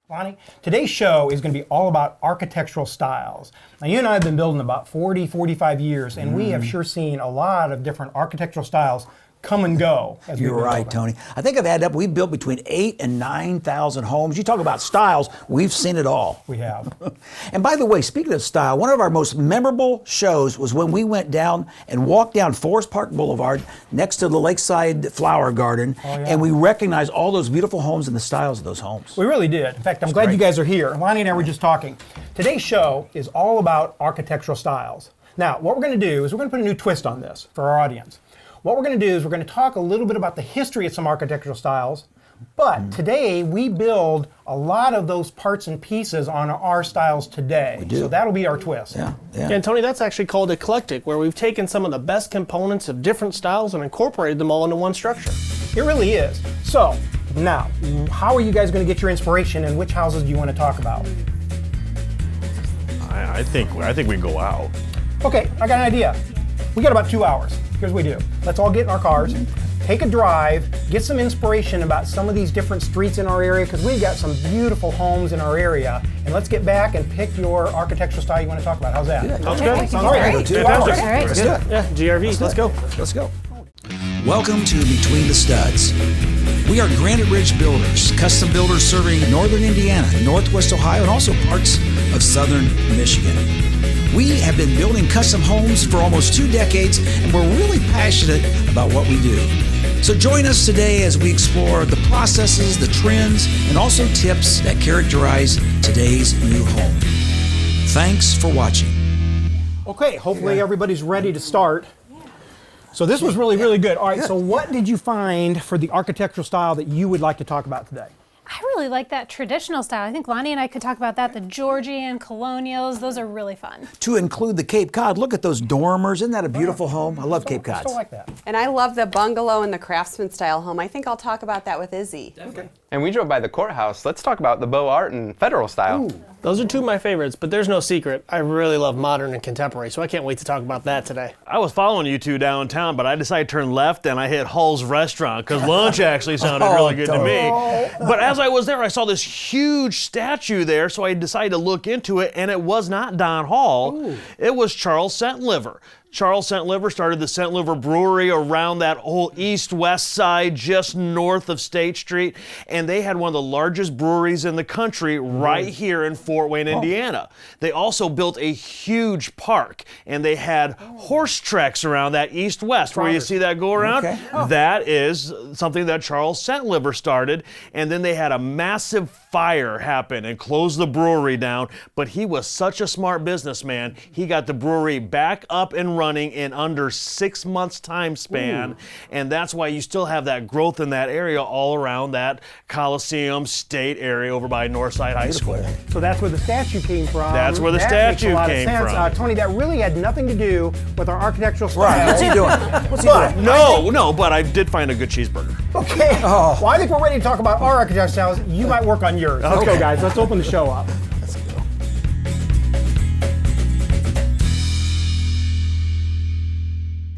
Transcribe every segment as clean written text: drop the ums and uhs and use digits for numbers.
Lonnie, today's show is going to be all about architectural styles. Now, you and I have been building about 40, 45 years, and we have sure seen a lot of different architectural styles come and go. You're right, Tony. I think I've added up, we've built between 8,000 and 9,000 homes. You talk about styles, we've seen it all. We have. And by the way, speaking of style, one of our most memorable shows was when we went down and walked down Forest Park Boulevard next to the Lakeside Flower Garden, and we recognized all those beautiful homes and the styles of those homes. We really did. In fact, I'm glad you guys are here. Lonnie and I were just talking. Today's show is all about architectural styles. Now, what we're going to do is we're going to put a new twist on this for our audience. What we're going to do is we're going to talk a little bit about the history of some architectural styles, but today we build a lot of those parts and pieces on our styles today. We do. So that'll be our twist. Yeah. And Tony, that's actually called eclectic, where we've taken some of the best components of different styles and incorporated them all into one structure. It really is. So now, how are you guys going to get your inspiration, and which houses do you want to talk about? I think we can go out. Okay, I got an idea. We got about 2 hours. Here's what we do. Let's all get in our cars, take a drive, get some inspiration about some of these different streets in our area, because we've got some beautiful homes in our area. And let's get back and pick your architectural style you want to talk about. How's that? Sounds good. Sounds great. 2 hours. All right. Let's do it. Yeah, GRV, let's go. Let's go. Welcome to Between the Studs. We are Granite Ridge Builders, custom builders serving northern Indiana, northwest Ohio, and also parts of southern Michigan. We have been building custom homes for almost 2 decades, and we're really passionate about what we do. So join us today as we explore the processes, the trends, and also tips that characterize today's new home. Thanks for watching. Okay, hopefully everybody's ready to start. So this was really, really good. All right, so what did you find for the architectural style that you would like to talk about today? I really like that traditional style. I think Lonnie and I could talk about that. The Georgian, colonials, those are really fun. To include the Cape Cod, look at those dormers. Isn't that a beautiful home? I love Cape I Cods. still like that. And I love the bungalow and the craftsman style home. I think I'll talk about that with Izzy. Okay. And we drove by the courthouse. Let's talk about the Beaux Art and Federal style. Ooh. Those are two of my favorites, but there's no secret. I really love modern and contemporary, so I can't wait to talk about that today. I was following you two downtown, but I decided to turn left and I hit Hull's Restaurant because lunch actually sounded really good to me. But as I was there, I saw this huge statue there, so I decided to look into it, and it was not Don Hall. Ooh. It was Charles Centliver. Charles Centliver started the Centliver Brewery around that whole east-west side, just north of State Street, and they had one of the largest breweries in the country right here in Fort Wayne, Indiana. They also built a huge park, and they had horse tracks around that east-west where you see that go around. Okay. That is something that Charles Centliver started, and then they had a massive fire happen and close the brewery down, but he was such a smart businessman, he got the brewery back up and running in under 6 months time span. And that's why you still have that growth in that area all around that Coliseum State area over by Northside High School. So that's where the statue came from. That's where the That makes a statue lot of came sense. from. Tony, that really had nothing to do with our architectural style. Right, what's he doing? What's he doing? No, but I did find a good cheeseburger. Okay. Well, I think we're ready to talk about our architectural styles. You might work on yours. Let's go, guys. Let's open the show up.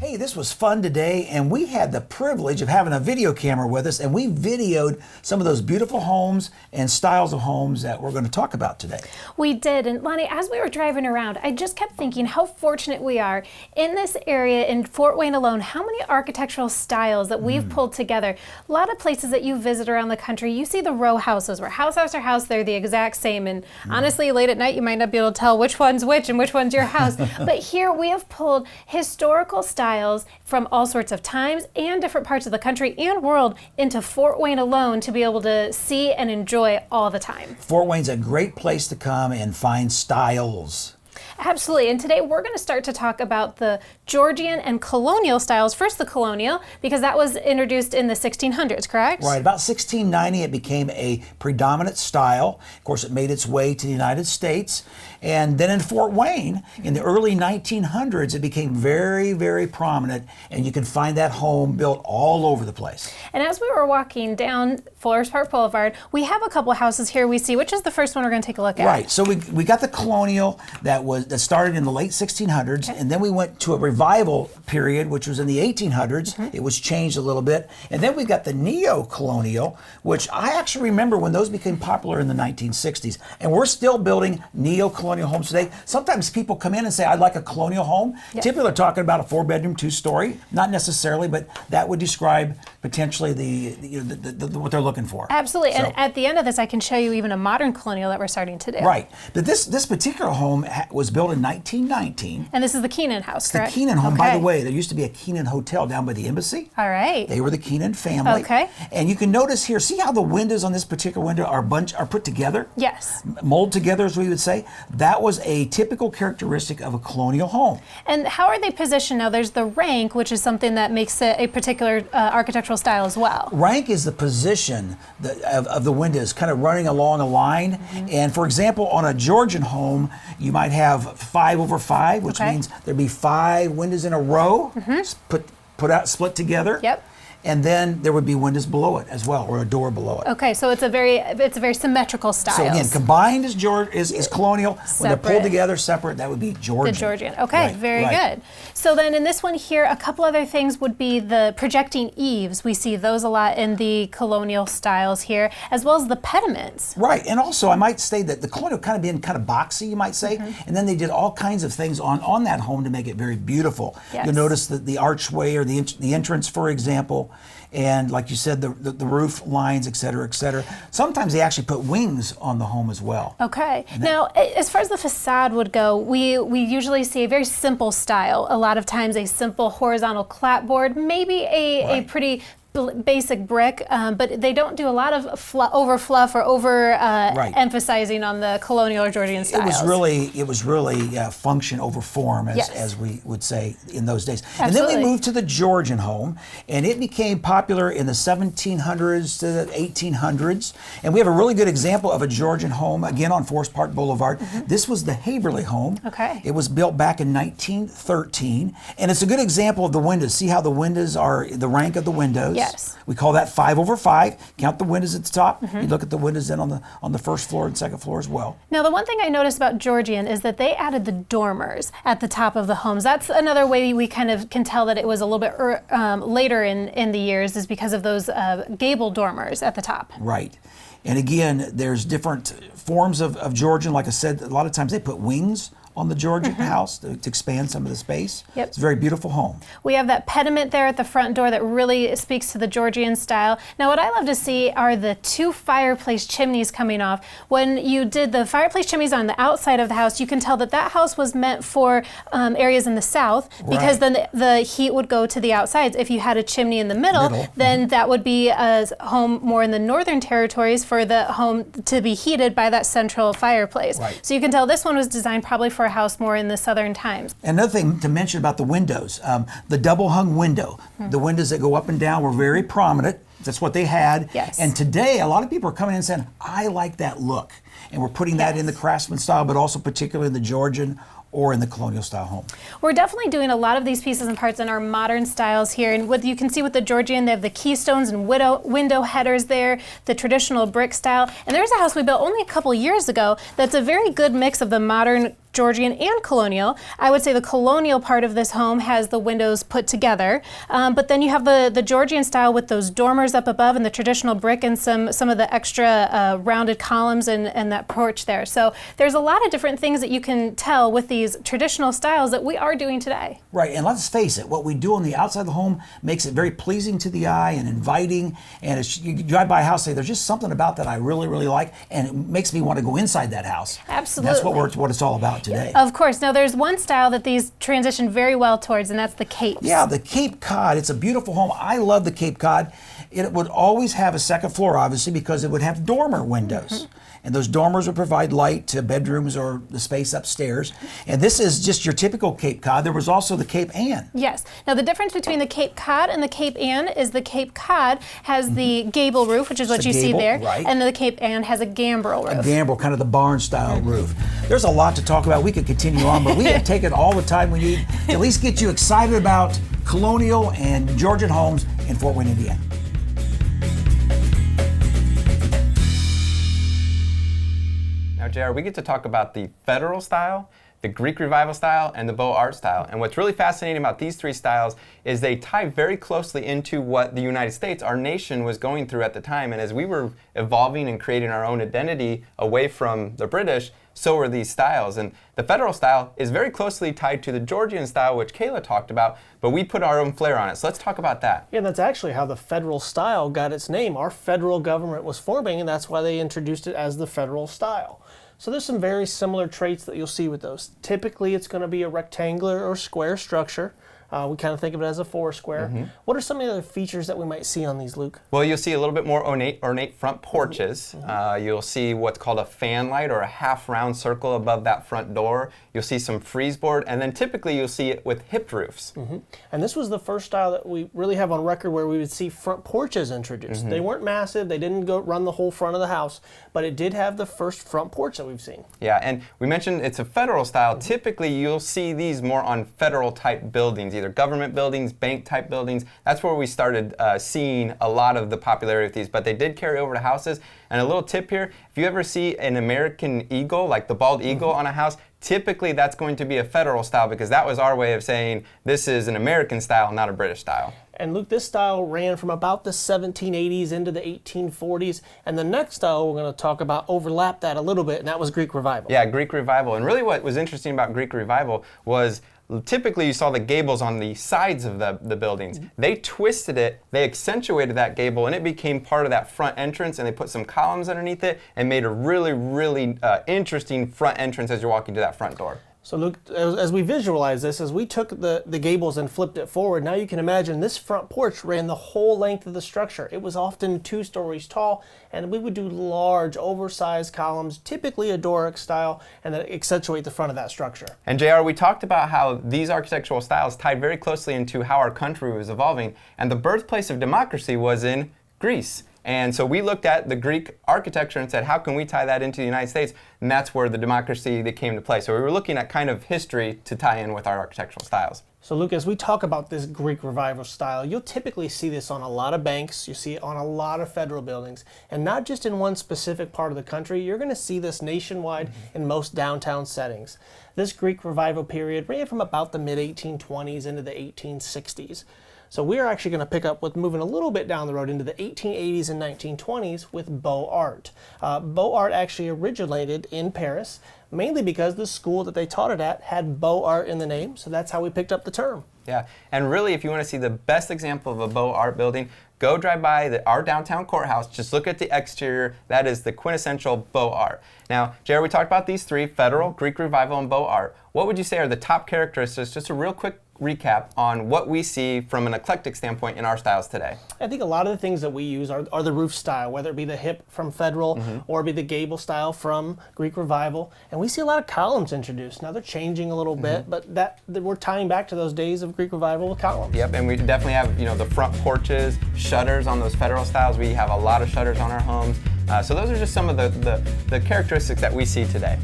Hey, this was fun today, and we had the privilege of having a video camera with us, and we videoed some of those beautiful homes and styles of homes that we're going to talk about today. We did, and Lonnie, as we were driving around, I just kept thinking how fortunate we are in this area in Fort Wayne alone, how many architectural styles that we've pulled together. A lot of places that you visit around the country, you see the row houses where house after house, they're the exact same, and honestly, late at night, you might not be able to tell which one's which and which one's your house. But here we have pulled historical styles from all sorts of times and different parts of the country and world into Fort Wayne alone to be able to see and enjoy all the time. Fort Wayne's a great place to come and find styles. Absolutely, and today we're going to start to talk about the Georgian and colonial styles. First the colonial, because that was introduced in the 1600s, correct? Right, about 1690 it became a predominant style. Of course, it made its way to the United States. And then in Fort Wayne, in the early 1900s, it became very, very prominent, and you can find that home built all over the place. And as we were walking down Forest Park Boulevard, we have a couple houses here we see. Which is the first one we're going to take a look at? Right, so we got the colonial that that started in the late 1600s, and then we went to a revival period, which was in the 1800s. It was changed a little bit, and then we got the neo-colonial, which I actually remember when those became popular in the 1960s. And we're still building neo-colonial homes today. Sometimes people come in and say, "I'd like a colonial home." Yes. Typically, they're talking about a 4-bedroom, 2-story. Not necessarily, but that would describe potentially what they're looking for. Absolutely. So- And at the end of this, I can show you even a modern colonial that we're starting to do. Right. But this particular home was built in 1919. And this is the Keenan house, correct? The Keenan home, by the Okay. way, there used to be a Keenan hotel down by the embassy. All right. They were the Keenan family. Okay. And you can notice here, see how the windows on this particular window are put together? Yes. Mold together, as we would say. That was a typical characteristic of a colonial home. And how are they positioned now? There's the rank, which is something that makes it a particular architectural style as well. Rank is the position of the windows, kind of running along a line. And for example, on a Georgian home, you might have 5 over 5, which Okay. means there'd be 5 windows in a row, split together. Yep. And then there would be windows below it as well, or a door below it. Okay, so it's a very symmetrical style. So again, combined is colonial. When they're Separate. pulled together separate, that would be Georgian. The Georgian. Okay, Right, very right. good. So then in this one here, a couple other things would be the projecting eaves. We see those a lot in the colonial styles here, as well as the pediments. Right, and also I might say that the colonial kind of being kind of boxy, you might say, and then they did all kinds of things on that home to make it very beautiful. Yes. You'll notice that the archway or the entrance, for example, and like you said, the roof lines, et cetera, et cetera. Sometimes they actually put wings on the home as well. Okay. Now, as far as the facade would go, we usually see a very simple style. A lot of times a simple horizontal clapboard, maybe a Right. pretty basic brick, but they don't do a lot of over fluff or over Right. emphasizing on the colonial or Georgian styles. It was really function over form, Yes. as we would say in those days. And then Absolutely. we moved to the Georgian home, and it became popular in the 1700s to the 1800s. And we have a really good example of a Georgian home, again on Forest Park Boulevard. This was the Haberly home. Okay. It was built back in 1913, and it's a good example of the windows. See how the windows are, the rank of the windows? Yes. We call that 5 over 5. Count the windows at the top. You look at the windows then on the first floor and second floor as well. Now, the one thing I noticed about Georgian is that they added the dormers at the top of the homes. That's another way we kind of can tell that it was a little bit later in the years, is because of those gable dormers at the top. Right. And again, there's different forms of Georgian. Like I said, a lot of times they put wings on the Georgian house to expand some of the space. Yep. It's a very beautiful home. We have that pediment there at the front door that really speaks to the Georgian style. Now, what I love to see are the 2 fireplace chimneys coming off. When you did the fireplace chimneys on the outside of the house, you can tell that that house was meant for areas in the south, because Right. then the heat would go to the outsides. If you had a chimney in the middle, then that would be a home more in the northern territories for the home to be heated by that central fireplace. Right. So you can tell this one was designed probably for a house more in the southern times. Another thing to mention about the windows, the double hung window. The windows that go up and down were very prominent. That's what they had. Yes. And today, a lot of people are coming in and saying, I like that look. And we're putting that in the craftsman style, but also particularly in the Georgian or in the colonial style home. We're definitely doing a lot of these pieces and parts in our modern styles here. And what you can see with the Georgian, they have the keystones and window headers there, the traditional brick style. And there's a house we built only a couple years ago that's a very good mix of the modern Georgian and colonial. I would say the colonial part of this home has the windows put together, but then you have the Georgian style with those dormers up above and the traditional brick and some of the extra rounded columns and that porch there. So there's a lot of different things that you can tell with these traditional styles that we are doing today. Right, and let's face it, what we do on the outside of the home makes it very pleasing to the eye and inviting. And as you drive by a house, say, there's just something about that I really, really like, and it makes me want to go inside that house. Absolutely. And that's what it's all about today. Of course. Now there's one style that these transition very well towards, and that's the capes. Yeah, the Cape Cod. It's a beautiful home. I love the Cape Cod. It would always have a second floor, obviously, because it would have dormer windows. And those dormers would provide light to bedrooms or the space upstairs. And this is just your typical Cape Cod. There was also the Cape Ann. Yes. Now the difference between the Cape Cod and the Cape Ann is the Cape Cod has the gable roof, which is what It's a you see gable, there, right. and the Cape Ann has a gambrel roof. A gambrel, kind of the barn style roof. There's a lot to talk about. We could continue on, but we have taken all the time we need to at least get you excited about colonial and Georgian homes in Fort Wayne, Indiana. Now, JR, we get to talk about the federal style. the Greek Revival style, and the Beaux Art style. And what's really fascinating about these three styles is they tie very closely into what the United States, our nation, was going through at the time. And as we were evolving and creating our own identity away from the British, so are these styles. And the Federal style is very closely tied to the Georgian style, which Kayla talked about, but we put our own flair on it. So let's talk about that. Yeah, and that's actually how the Federal style got its name. Our federal government was forming, and that's why they introduced it as the Federal style. So there's some very similar traits that you'll see with those. Typically, it's going to be a rectangular or square structure. We kind of think of it as a four-square. What are some of the other features that we might see on these, Luke? Well, you'll see a little bit more ornate front porches. You'll see what's called a fan light or a half-round circle above that front door. You'll see some frieze board, and then typically you'll see it with hipped roofs. And this was the first style that we really have on record where we would see front porches introduced. They weren't massive, they didn't go run the whole front of the house, but it did have the first front porch that we've seen. Yeah, and we mentioned it's a Federal style. Typically you'll see these more on federal-type buildings, either government buildings, bank-type buildings. That's where we started seeing a lot of the popularity of these, but they did carry over to houses. And a little tip here, if you ever see an American eagle, like the bald eagle on a house, typically that's going to be a Federal style because that was our way of saying this is an American style, not a British style. And Luke, this style ran from about the 1780s into the 1840s, and the next style we're going to talk about overlapped that a little bit, and that was Greek Revival. Yeah, Greek Revival. And really what was interesting about Greek Revival was typically you saw the gables on the sides of the buildings. They twisted it, they accentuated that gable, and it became part of that front entrance, and they put some columns underneath it and made a really, really interesting front entrance as you're walking to that front door. So Luke, as we visualize this, as we took the gables and flipped it forward, now you can imagine this front porch ran the whole length of the structure. It was often 2 stories tall, and we would do large, oversized columns, typically a Doric style, and then accentuate the front of that structure. And JR, we talked about how these architectural styles tied very closely into how our country was evolving, and the birthplace of democracy was in Greece. And so we looked at the Greek architecture and said, how can we tie that into the United States? And that's where the democracy that came to play. So we were looking at kind of history to tie in with our architectural styles. So Luke, as we talk about this Greek Revival style, you'll typically see this on a lot of banks, you see it on a lot of federal buildings, and not just in one specific part of the country. You're going to see this nationwide in most downtown settings. This Greek Revival period ran from about the mid-1820s into the 1860s. So we are actually going to pick up with moving a little bit down the road into the 1880s and 1920s with Beaux Art. Beaux Art actually originated in Paris, mainly because the school that they taught it at had Beaux Art in the name, so that's how we picked up the term. Yeah, and really if you want to see the best example of a Beaux Art building, go drive by our downtown courthouse, just look at the exterior, that is the quintessential Beaux Art. Now, Jared, we talked about these three, Federal, Greek Revival, and Beaux Art. What would you say are the top characteristics, just a real quick recap on what we see from an eclectic standpoint in our styles today? I think a lot of the things that we use are the roof style, whether it be the hip from Federal or be the gable style from Greek Revival. And we see a lot of columns introduced. Now they're changing a little bit, but that we're tying back to those days of Greek Revival with columns. Yep, and we definitely have the front porches, shutters on those Federal styles. We have a lot of shutters on our homes. So those are just some of the characteristics that we see today.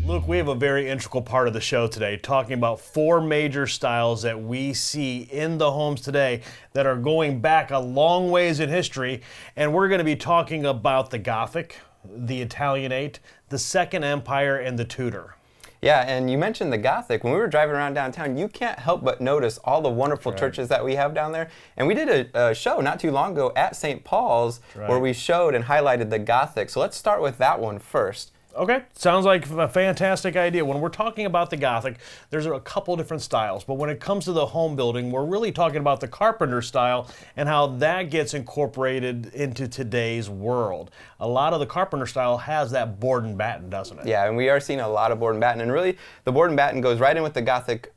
Luke, we have a very integral part of the show today, talking about 4 major styles that we see in the homes today that are going back a long ways in history. And we're going to be talking about the Gothic, the Italianate, the Second Empire, and the Tudor. Yeah, and you mentioned the Gothic. When we were driving around downtown, you can't help but notice all the wonderful churches that we have down there. And we did a show not too long ago at St. Paul's where we showed and highlighted the Gothic. So let's start with that one first. Okay, sounds like a fantastic idea. When we're talking about the Gothic, there's a couple different styles, but when it comes to the home building, we're really talking about the Carpenter style and how that gets incorporated into today's world. A lot of the Carpenter style has that board and batten, doesn't it? Yeah, and we are seeing a lot of board and batten, and really the board and batten goes right in with the Gothic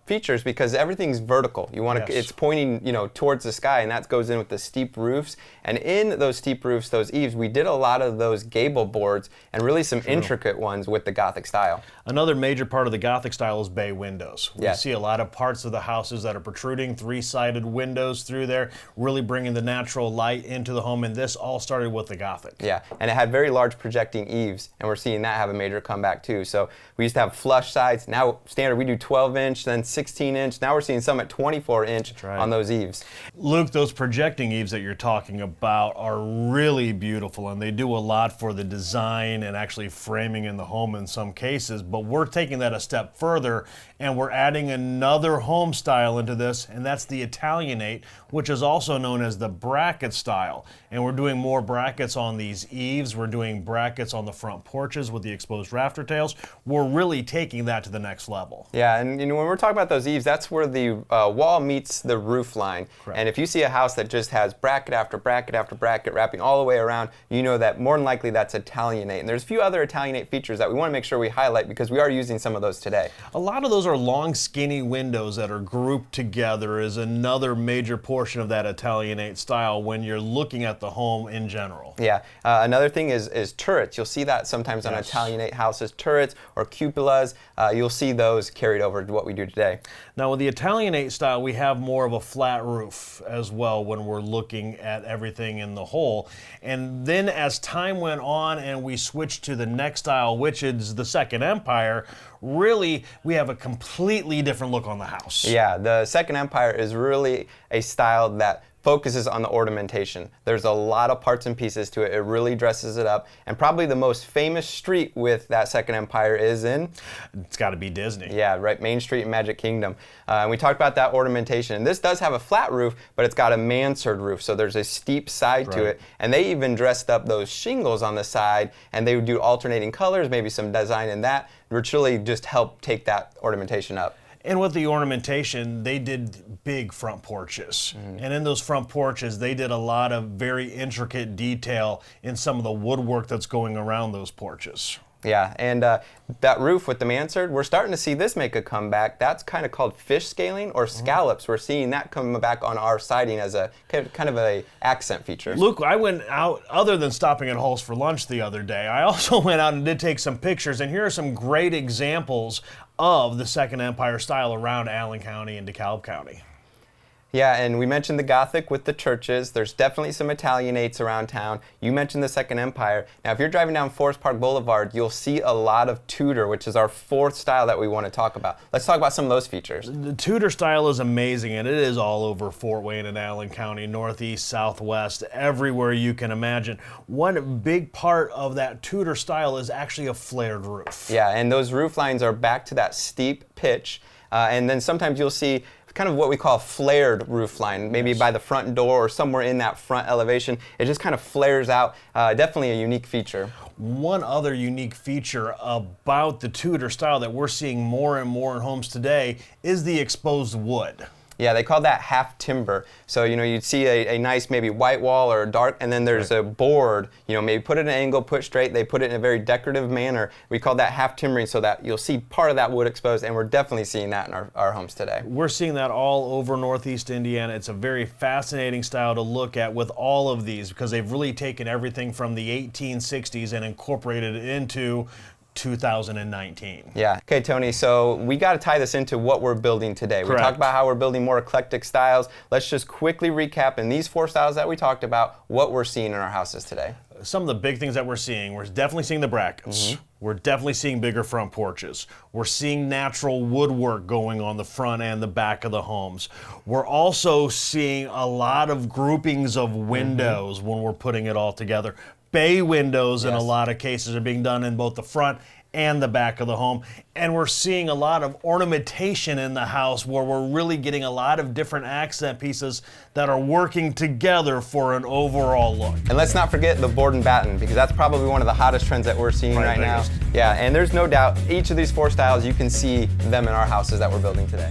features because everything's vertical. You want to, it's pointing, towards the sky, and that goes in with the steep roofs. And in those steep roofs, those eaves, we did a lot of those gable boards and really some intricate ones with the Gothic style. Another major part of the Gothic style is bay windows. We Yes. see a lot of parts of the houses that are protruding, three-sided windows through there, really bringing the natural light into the home, and this all started with the Gothic. Yeah, and it had very large projecting eaves, and we're seeing that have a major comeback too. So we used to have flush sides. Now, standard, we do 12-inch, then 16-inch. Now we're seeing some at 24-inch right. on those eaves. Luke, those projecting eaves that you're talking about are really beautiful, and they do a lot for the design and actually framing in the home in some cases, but we're taking that a step further, and we're adding another home style into this, and that's the Italianate, which is also known as the bracket style. And we're doing more brackets on these eaves. We're doing brackets on the front porches with the exposed rafter tails. We're really taking that to the next level. Yeah, and when we're talking about those eaves, that's where the wall meets the roof line. Correct. And if you see a house that just has bracket after bracket after bracket wrapping all the way around, you know that more than likely that's Italianate. And there's a few other Italianate features that we want to make sure we highlight because we are using some of those today. A lot of those are long, skinny windows that are grouped together is another major portion of that Italianate style when you're looking at the home in general. Yeah, another thing is turrets. You'll see that sometimes on Yes. Italianate houses, turrets or cupolas. You'll see those carried over to what we do today. Now with the Italianate style, we have more of a flat roof as well when we're looking at everything in the whole. And then as time went on and we switched to the next style, which is the Second Empire, really we have a completely different look on the house. Yeah, the Second Empire is really a style that focuses on the ornamentation. There's a lot of parts and pieces to it. It really dresses it up. And probably the most famous street with that Second Empire is in? It's got to be Disney. Yeah, right, Main Street in Magic Kingdom. And we talked about that ornamentation. And this does have a flat roof, but it's got a mansard roof, so there's a steep side to Right. it. And they even dressed up those shingles on the side, and they would do alternating colors, maybe some design in that, which really just helped take that ornamentation up. And with the ornamentation, they did big front porches. And in those front porches, they did a lot of very intricate detail in some of the woodwork that's going around those porches. Yeah, and that roof with the mansard, we're starting to see this make a comeback. That's kind of called fish scaling or scallops. We're seeing that come back on our siding as a kind of a accent feature. Luke, I went out, other than stopping at Halls for lunch the other day, I also went out and did take some pictures, and here are some great examples of the Second Empire style around Allen County and DeKalb County. Yeah, and we mentioned the Gothic with the churches. There's definitely some Italianates around town. You mentioned the Second Empire. Now, if you're driving down Forest Park Boulevard, you'll see a lot of Tudor, which is our fourth style that we want to talk about. Let's talk about some of those features. The Tudor style is amazing, and it is all over Fort Wayne and Allen County, northeast, southwest, everywhere you can imagine. One big part of that Tudor style is actually a flared roof. Yeah, and those roof lines are back to that steep pitch. And then sometimes you'll see kind of what we call a flared roof line, maybe by the front door or somewhere in that front elevation. It just kind of flares out. Definitely a unique feature. One other unique feature about the Tudor style that we're seeing more and more in homes today is the exposed wood. Yeah, they call that half timber. So, you'd see a nice maybe white wall or a dark, and then there's a board, maybe put it at an angle, put straight. They put it in a very decorative manner. We call that half timbering so that you'll see part of that wood exposed, and we're definitely seeing that in our homes today. We're seeing that all over Northeast Indiana. It's a very fascinating style to look at with all of these because they've really taken everything from the 1860s and incorporated it into 2019. Yeah. Okay, Tony, so we got to tie this into what we're building today. Correct. We talked about how we're building more eclectic styles. Let's just quickly recap in these four styles that we talked about what we're seeing in our houses today. Some of the big things that we're definitely seeing the brackets. We're definitely seeing bigger front porches. We're seeing natural woodwork going on the front and the back of the homes. We're also seeing a lot of groupings of windows when we're putting it all together. Bay windows in a lot of cases are being done in both the front and the back of the home. And we're seeing a lot of ornamentation in the house where we're really getting a lot of different accent pieces that are working together for an overall look. And let's not forget the board and batten, because that's probably one of the hottest trends that we're seeing right now. biggest. Yeah, and there's no doubt each of these four styles, you can see them in our houses that we're building today.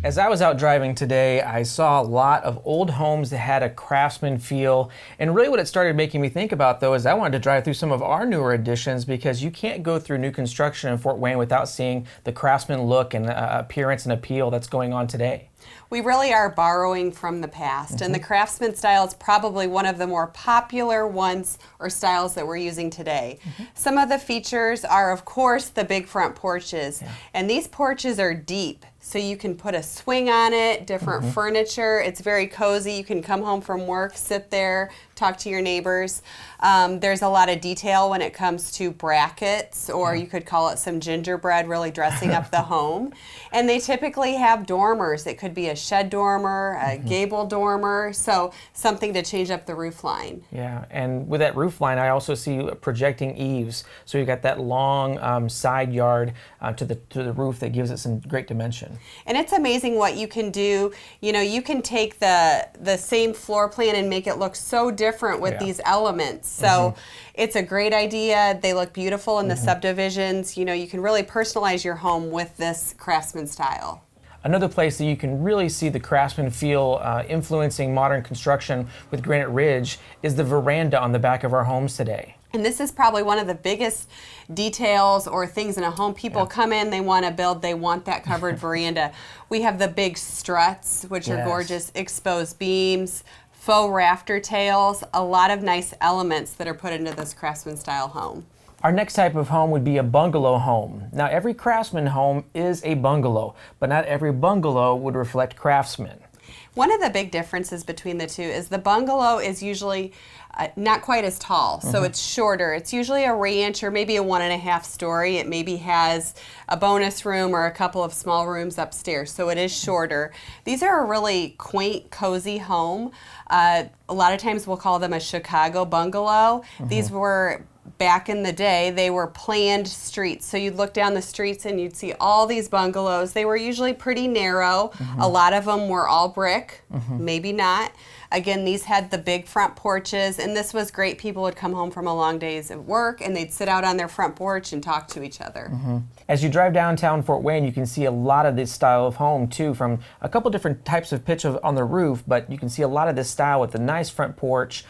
As I was out driving today, I saw a lot of old homes that had a craftsman feel. And really what it started making me think about, though, is I wanted to drive through some of our newer additions, because you can't go through new construction in Fort Wayne without seeing the craftsman look and appearance and appeal that's going on today. We really are borrowing from the past, and the craftsman style is probably one of the more popular ones or styles that we're using today. Some of the features are, of course, the big front porches, and these porches are deep. So you can put a swing on it, different furniture. It's very cozy. You can come home from work, sit there, talk to your neighbors. There's a lot of detail when it comes to brackets, or you could call it some gingerbread, really dressing up the home. And they typically have dormers. It could be a shed dormer, a gable dormer, so something to change up the roof line. Yeah, and with that roof line, I also see projecting eaves. So you've got that long side yard to the roof that gives it some great dimension. And it's amazing what you can do. You know, you can take the same floor plan and make it look so different with these elements. So it's a great idea. They look beautiful in the subdivisions. You know, you can really personalize your home with this craftsman style. Another place that you can really see the craftsman feel influencing modern construction with Granite Ridge is the veranda on the back of our homes today. And this is probably one of the biggest details or things in a home. People come in, they want to build, they want that covered veranda. We have the big struts, which are gorgeous, exposed beams, faux rafter tails, a lot of nice elements that are put into this craftsman style home. Our next type of home would be a bungalow home. Now, every craftsman home is a bungalow, but not every bungalow would reflect craftsman. One of the big differences between the two is the bungalow is usually not quite as tall, so it's shorter. It's usually a ranch or maybe a 1.5 story. It maybe has a bonus room or a couple of small rooms upstairs, so it is shorter. These are a really quaint, cozy home. A lot of times we'll call them a Chicago bungalow. These were, back in the day, they were planned streets. So you'd look down the streets and you'd see all these bungalows. They were usually pretty narrow. A lot of them were all brick, maybe not. Again, these had the big front porches, and this was great. People would come home from a long days at work, and they'd sit out on their front porch and talk to each other. As you drive downtown Fort Wayne, you can see a lot of this style of home too, from a couple different types of pitch on the roof, but you can see a lot of this style with the nice front porch,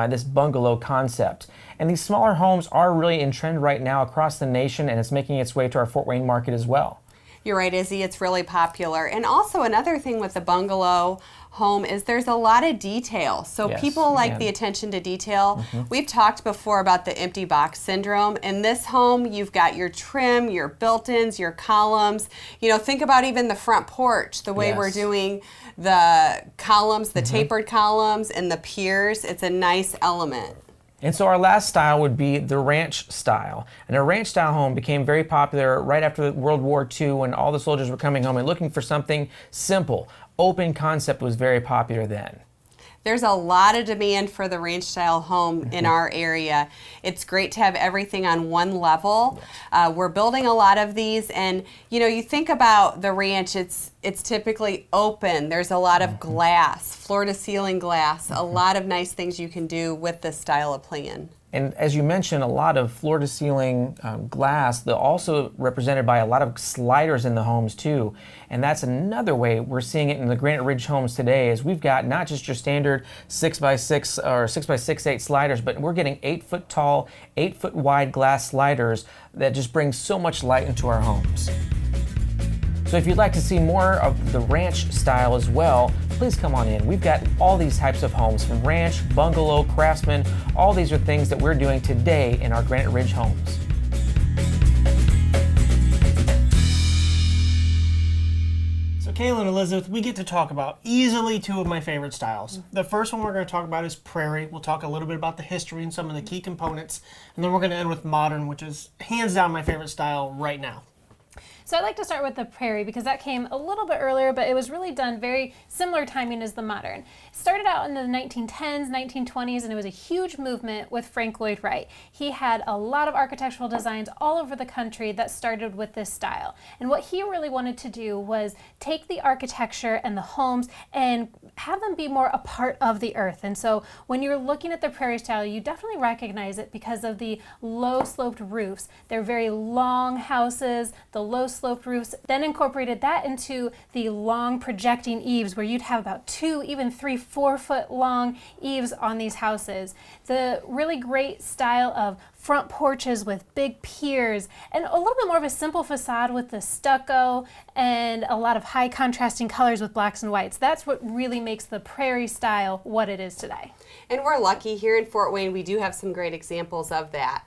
this bungalow concept. And these smaller homes are really in trend right now across the nation, and it's making its way to our Fort Wayne market as well. You're right, Izzy, it's really popular. And also another thing with the bungalow home is there's a lot of detail. So people like the attention to detail. We've talked before about the empty box syndrome. In this home, you've got your trim, your built-ins, your columns. You know, think about even the front porch, the way we're doing the columns, the tapered columns and the piers. It's a nice element. And so our last style would be the ranch style. And a ranch style home became very popular right after World War II, when all the soldiers were coming home and looking for something simple. Open concept was very popular then. There's a lot of demand for the ranch style home in our area. It's great to have everything on one level. We're building a lot of these, and you know, you think about the ranch, it's typically open. There's a lot of glass, floor to ceiling glass, a lot of nice things you can do with this style of plan. And as you mentioned, a lot of floor-to-ceiling glass, they're also represented by a lot of sliders in the homes too. And that's another way we're seeing it in the Granite Ridge homes today, is we've got not just your standard 6x6 or 6x6/8 sliders, but we're getting 8-foot tall, 8-foot wide glass sliders that just bring so much light into our homes. So if you'd like to see more of the ranch style as well, please come on in. We've got all these types of homes, from ranch, bungalow, craftsman. All these are things that we're doing today in our Granite Ridge homes. So Kayla and Elizabeth, we get to talk about easily two of my favorite styles. The first one we're going to talk about is prairie. We'll talk a little bit about the history and some of the key components. And then we're going to end with modern, which is hands down my favorite style right now. So I'd like to start with the prairie because that came a little bit earlier, but it was really done very similar timing as the modern. It started out in the 1910s, 1920s, and it was a huge movement with Frank Lloyd Wright. He had a lot of architectural designs all over the country that started with this style. And what he really wanted to do was take the architecture and the homes and have them be more a part of the earth. And so when you're looking at the prairie style, you definitely recognize it because of the low sloped roofs. They're very long houses, the low sloped roofs, then incorporated that into the long projecting eaves where you'd have about 2, even 3, 4 foot long eaves on these houses. The really great style of front porches with big piers and a little bit more of a simple facade with the stucco and a lot of high contrasting colors with blacks and whites. That's what really makes the prairie style what it is today. And we're lucky here in Fort Wayne, we do have some great examples of that.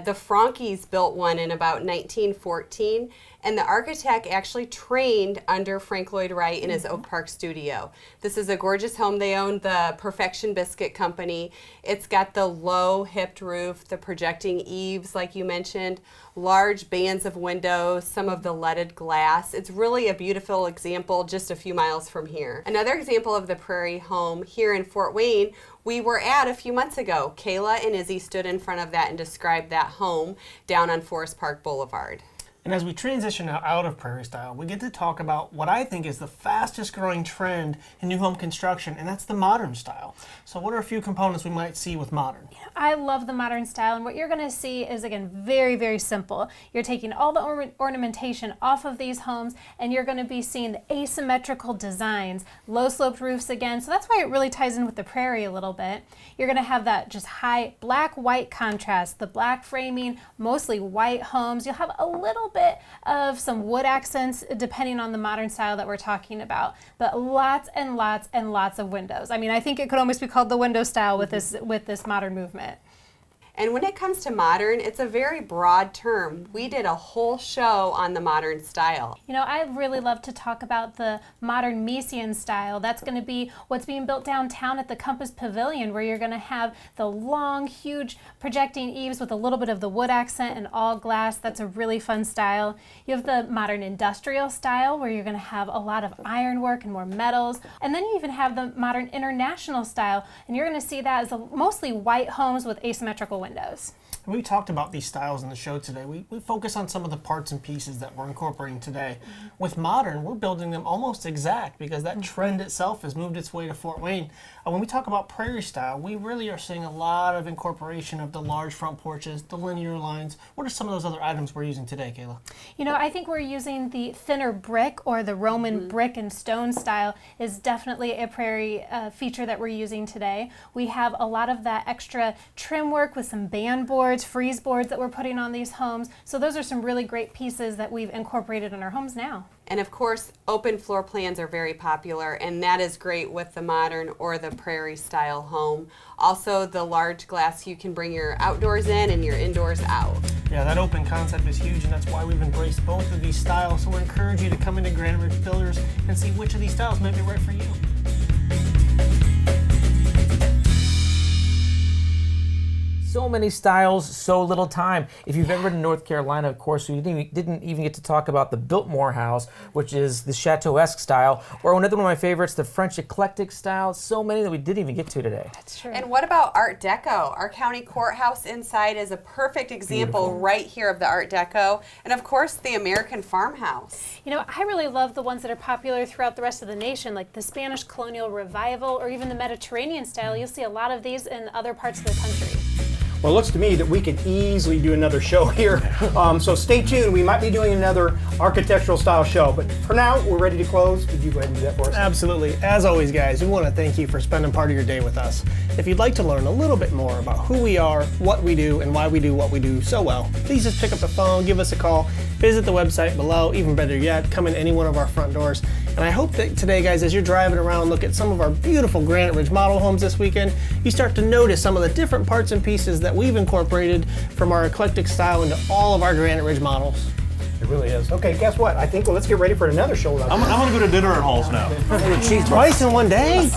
The Frankies built one in about 1914, and the architect actually trained under Frank Lloyd Wright in his Oak Park studio. This is a gorgeous home. They own the Perfection Biscuit Company. It's got the low hipped roof, the projecting eaves like you mentioned, large bands of windows, some of the leaded glass. It's really a beautiful example just a few miles from here. Another example of the prairie home here in Fort Wayne we were at a few months ago. Kayla and Izzy stood in front of that and described that home down on Forest Park Boulevard. And as we transition now out of prairie style, we get to talk about what I think is the fastest growing trend in new home construction, and that's the modern style. So what are a few components we might see with modern? I love the modern style, and what you're going to see is, again, very, very simple. You're taking all the ornamentation off of these homes, and you're going to be seeing the asymmetrical designs, low-sloped roofs again, so that's why it really ties in with the prairie a little bit. You're going to have that just high black-white contrast, the black framing, mostly white homes. You'll have a little bit of some wood accents depending on the modern style that we're talking about, but lots and lots and lots of windows. I mean, I think it could almost be called the window style with this modern movement. And when it comes to modern, it's a very broad term. We did a whole show on the modern style. You know, I'd really love to talk about the modern Mesian style. That's going to be what's being built downtown at the Compass Pavilion, where you're going to have the long, huge projecting eaves with a little bit of the wood accent and all glass. That's a really fun style. You have the modern industrial style, where you're going to have a lot of ironwork and more metals. And then you even have the modern international style, and you're going to see that as mostly white homes with asymmetrical windows. We talked about these styles in the show today. We focus on some of the parts and pieces that we're incorporating today. With modern, we're building them almost exact because that trend itself has moved its way to Fort Wayne. When we talk about prairie style, we really are seeing a lot of incorporation of the large front porches, the linear lines. What are some of those other items we're using today, Kayla? You know, I think we're using the thinner brick, or the Roman brick and stone style is definitely a prairie feature that we're using today. We have a lot of that extra trim work with some band boards, freeze boards that we're putting on these homes. So those are some really great pieces that we've incorporated in our homes now. And of course, open floor plans are very popular, and that is great with the modern or the prairie style home. Also, the large glass, you can bring your outdoors in and your indoors out. Yeah, that open concept is huge, and that's why we've embraced both of these styles. So we encourage you to come into Granite Ridge Builders and see which of these styles might be right for you. So many styles, so little time. If you've ever been to North Carolina, of course, we didn't even get to talk about the Biltmore house, which is the Chateau-esque style, or another one of my favorites, the French eclectic style. So many that we didn't even get to today. That's true. And what about Art Deco? Our county courthouse inside is a perfect example right here of the Art Deco. And of course, the American farmhouse. You know, I really love the ones that are popular throughout the rest of the nation, like the Spanish colonial revival or even the Mediterranean style. You'll see a lot of these in other parts of the country. Well, it looks to me that we could easily do another show here. So stay tuned. We might be doing another architectural style show. But for now, we're ready to close. Would you go ahead and do that for us? Absolutely. As always, guys, we want to thank you for spending part of your day with us. If you'd like to learn a little bit more about who we are, what we do, and why we do what we do so well, please just pick up the phone, give us a call, visit the website below. Even better yet, come in any one of our front doors. And I hope that today, guys, as you're driving around, look at some of our beautiful Granite Ridge model homes this weekend, you start to notice some of the different parts and pieces that we've incorporated from our eclectic style into all of our Granite Ridge models. It really is. Okay, guess what? I think, well, let's get ready for another show. I'm going to go to dinner at Hall's now. Twice in one day?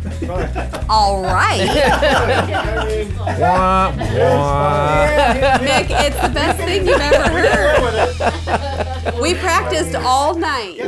That's all right. All right. Nick, it's the best thing you've ever heard. We practiced all night.